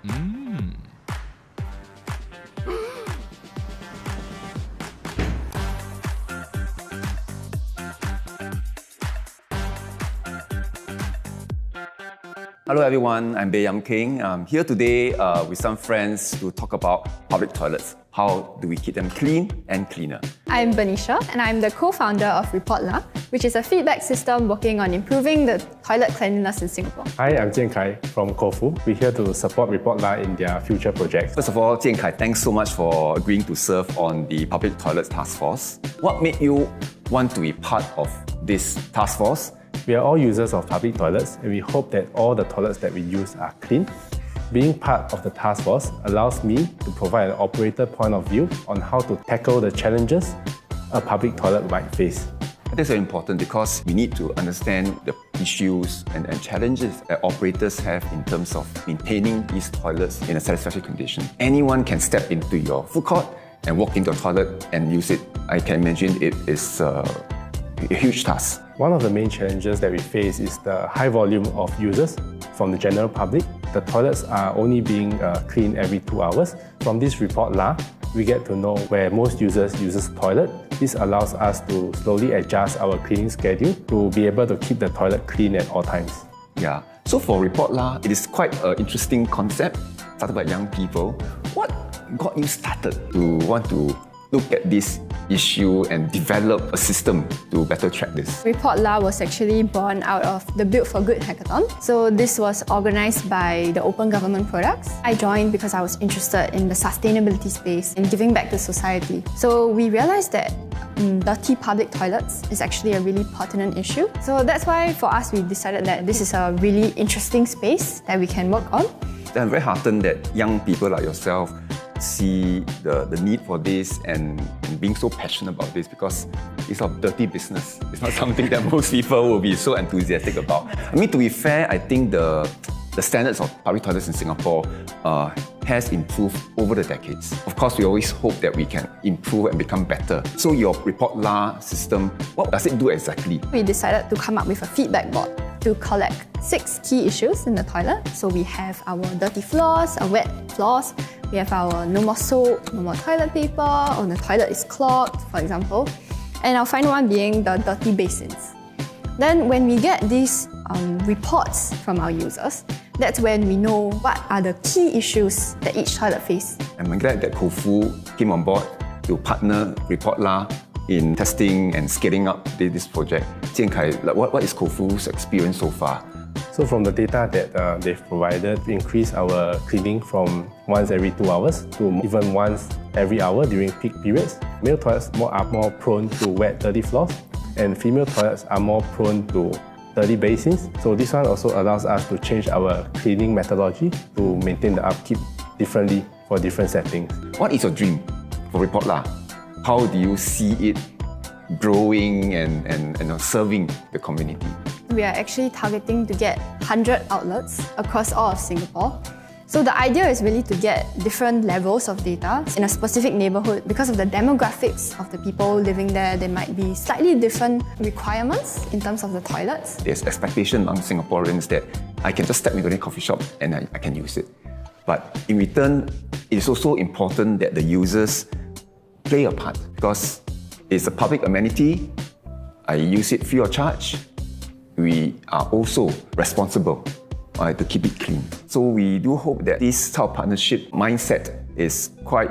Hello everyone, I'm Bae Yam King. I'm here today with some friends to talk about public toilets. How do we keep them clean and cleaner? I'm Benisha and I'm the co-founder of Reportla, which is a feedback system working on improving the toilet cleanliness in Singapore. Hi, I'm Jian Kai from Kofu. We're here to support Reportla in their future projects. First of all, Jian Kai, thanks so much for agreeing to serve on the Public Toilets Task Force. What made you want to be part of this task force? We are all users of public toilets and we hope that all the toilets that we use are clean. Being part of the task force allows me to provide an operator point of view on how to tackle the challenges a public toilet might face. That's very important because we need to understand the issues and challenges that operators have in terms of maintaining these toilets in a satisfactory condition. Anyone can step into your food court and walk into a toilet and use it. I can imagine it is a huge task. One of the main challenges that we face is the high volume of users from the general public. The toilets are only being cleaned every 2 hours. From this report, we get to know where most users use the toilet. This allows us to slowly adjust our cleaning schedule to be able to keep the toilet clean at all times. Yeah. So for Reportla, it is quite an interesting concept, started by young people. What got you started to want to look at this issue and develop a system to better track this? Reportla was actually born out of the Build for Good hackathon. So this was organised by the Open Government Products. I joined because I was interested in the sustainability space and giving back to society. So we realised that dirty public toilets is actually a really pertinent issue. So that's why for us we decided that this is a really interesting space that we can work on. I'm very heartened that young people like yourself see the need for this and being so passionate about this because it's a dirty business. It's not something that most people will be so enthusiastic about. I mean, to be fair, I think the standards of public toilets in Singapore has improved over the decades. Of course, we always hope that we can improve and become better. So your Reportla system, what does it do exactly? We decided to come up with a feedback board to collect 6 key issues in the toilet. So we have our dirty floors, our wet floors, we have our no more soap, no more toilet paper, or the toilet is clogged, for example. And our final one being the dirty basins. Then when we get these reports from our users, that's when we know what are the key issues that each toilet faces. I'm glad that Kofu came on board to partner Reportla in testing and scaling up this project. Jian Kai, what is Kofu's experience so far? So from the data that they've provided, we increased our cleaning from once every 2 hours to even once every hour during peak periods. Male toilets are more prone to wet, dirty floors, and female toilets are more prone to dirty basins. So this one also allows us to change our cleaning methodology to maintain the upkeep differently for different settings. What is your dream for Reportla? How do you see it growing and serving the community? We are actually targeting to get 100 outlets across all of Singapore. So the idea is really to get different levels of data in a specific neighbourhood. Because of the demographics of the people living there, there might be slightly different requirements in terms of the toilets. There's expectation among Singaporeans that I can just step into a coffee shop and I can use it. But in return, it is also important that the users play a part because it's a public amenity. I use it free of charge. We are also responsible to keep it clean. So we do hope that this type of partnership mindset is quite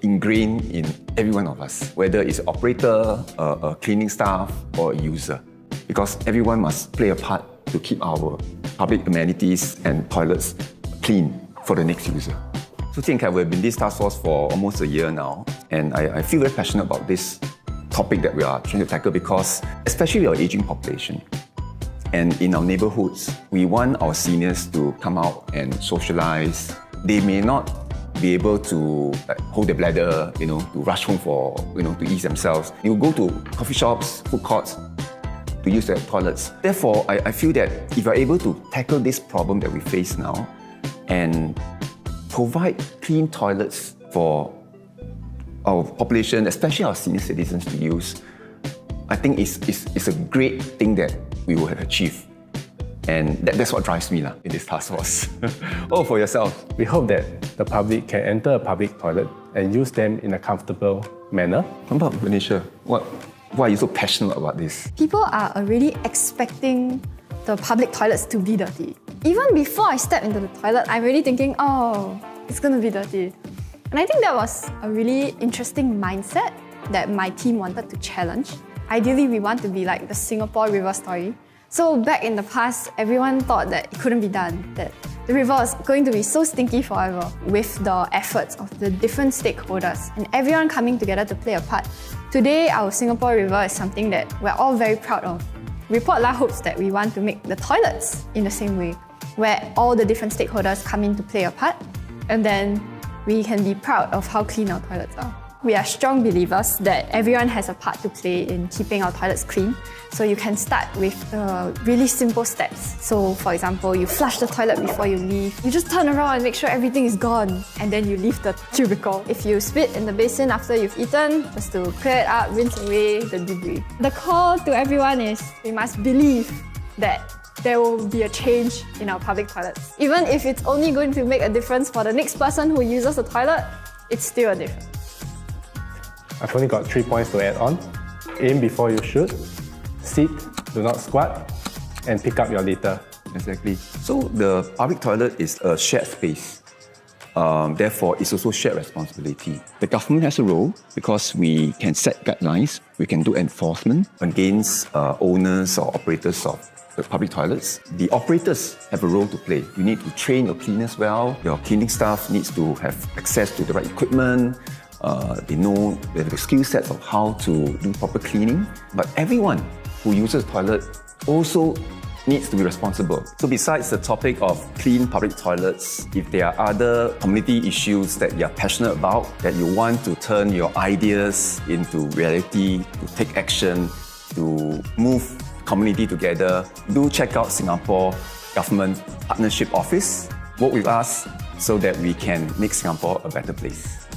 ingrained in every one of us, whether it's an operator, a cleaning staff, or a user, because everyone must play a part to keep our public amenities and toilets clean for the next user. So Jian Kai, we've been in this task force for almost a year now, and I feel very passionate about this topic that we are trying to tackle because, especially our aging population, and in our neighbourhoods, we want our seniors to come out and socialise. They may not be able to hold their bladder, to rush home for, to ease themselves. You go to coffee shops, food courts to use their toilets. Therefore, I feel that if you're able to tackle this problem that we face now and provide clean toilets for our population, especially our senior citizens to use, I think it's a great thing that we will have achieved. And that's what drives me in this task force. Oh, for yourself? We hope that the public can enter a public toilet and use them in a comfortable manner. How about Malaysia? Why are you so passionate about this? People are already expecting the public toilets to be dirty. Even before I step into the toilet, I'm already thinking, oh, it's going to be dirty. And I think that was a really interesting mindset that my team wanted to challenge. Ideally, we want to be like the Singapore river story. So back in the past, everyone thought that it couldn't be done, that the river was going to be so stinky forever. With the efforts of the different stakeholders and everyone coming together to play a part, today our Singapore river is something that we're all very proud of. Report La hopes that we want to make the toilets in the same way, where all the different stakeholders come in to play a part, and then we can be proud of how clean our toilets are. We are strong believers that everyone has a part to play in keeping our toilets clean. So you can start with really simple steps. So for example, you flush the toilet before you leave. You just turn around and make sure everything is gone, and then you leave the cubicle. If you spit in the basin after you've eaten, just to clear it up, rinse away the debris. The call to everyone is we must believe that there will be a change in our public toilets. Even if it's only going to make a difference for the next person who uses the toilet, it's still a difference. I've only got 3 points to add on. Aim before you shoot, sit, do not squat, and pick up your litter. Exactly. So the public toilet is a shared space. Therefore, it's also shared responsibility. The government has a role because we can set guidelines, we can do enforcement against owners or operators of the public toilets. The operators have a role to play. You need to train your cleaners well. Your cleaning staff needs to have access to the right equipment. They have the skill sets of how to do proper cleaning. But everyone who uses the toilet also needs to be responsible. So besides the topic of clean public toilets, if there are other community issues that you're passionate about, that you want to turn your ideas into reality, to take action, to move community together, do check out Singapore Government Partnership Office. Work with us so that we can make Singapore a better place.